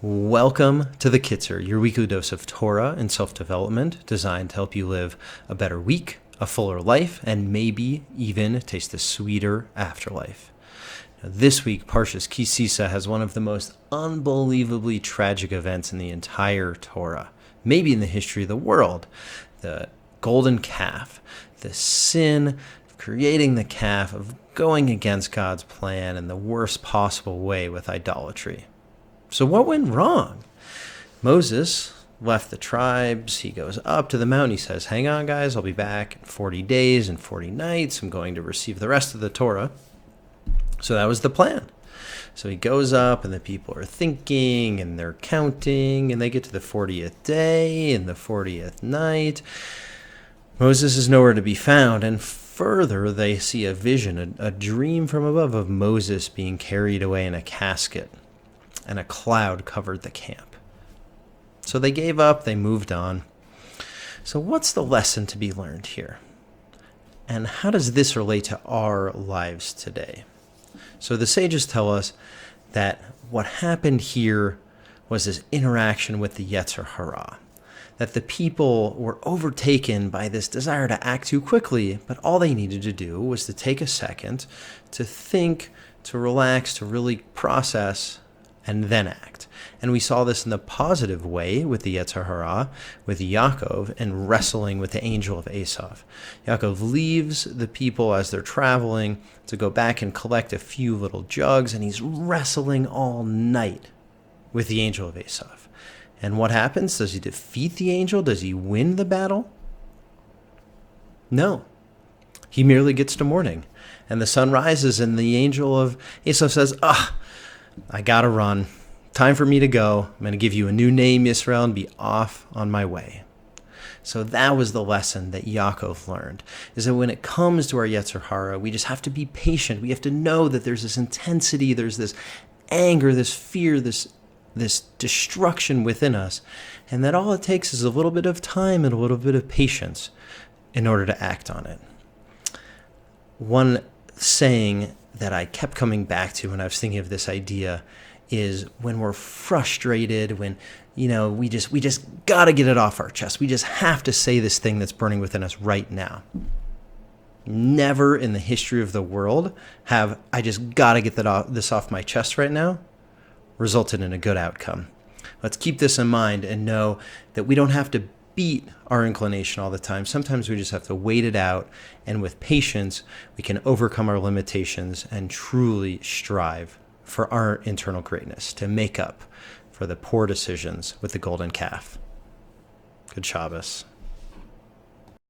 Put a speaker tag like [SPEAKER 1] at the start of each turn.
[SPEAKER 1] Welcome to the Kitzer, your weekly dose of Torah and self-development designed to help you live a better week, a fuller life, and maybe even taste a sweeter afterlife. Now, this week, Parshas Sisa has one of the most unbelievably tragic events in the entire Torah, maybe in the history of the world. The golden calf, the sin of creating the calf, of going against God's plan in the worst possible way with idolatry. So what went wrong? Moses left the tribes. He goes up to the mountain. He says, hang on, guys, I'll be back in 40 days and 40 nights. I'm going to receive the rest of the Torah. So that was the plan. So he goes up, and the people are thinking, and they're counting, and they get to the 40th day and the 40th night. Moses is nowhere to be found, and further, they see a vision, a dream from above of Moses being carried away in a casket, and a cloud covered the camp. So they gave up, they moved on. So what's the lesson to be learned here? And how does this relate to our lives today? So the sages tell us that what happened here was this interaction with the Yetzer Hara, that the people were overtaken by this desire to act too quickly, but all they needed to do was to take a second, to think, to relax, to really process, and then act. And we saw this in the positive way with the Yetzer Hara, with Yaakov, and wrestling with the angel of Esav. Yaakov leaves the people as they're traveling to go back and collect a few little jugs, and he's wrestling all night with the angel of Esav. And what happens? Does he defeat the angel? Does he win the battle? No. He merely gets to morning, and the sun rises, and the angel of Esav says, I gotta run. Time for me to go. I'm going to give you a new name, Yisrael, and be off on my way. So that was the lesson that Yaakov learned, is that when it comes to our Yetzer Hara, we just have to be patient. We have to know that there's this intensity, there's this anger, this fear, this destruction within us, and that all it takes is a little bit of time and a little bit of patience in order to act on it. One saying that I kept coming back to when I was thinking of this idea is when we're frustrated, when, we just got to get it off our chest. We just have to say this thing that's burning within us right now. Never in the history of the world have I just got to get this off my chest right now resulted in a good outcome. Let's keep this in mind and know that we don't have to beat our inclination all the time. Sometimes we just have to wait it out, and with patience, we can overcome our limitations and truly strive for our internal greatness to make up for the poor decisions with the golden calf. Good Shabbos.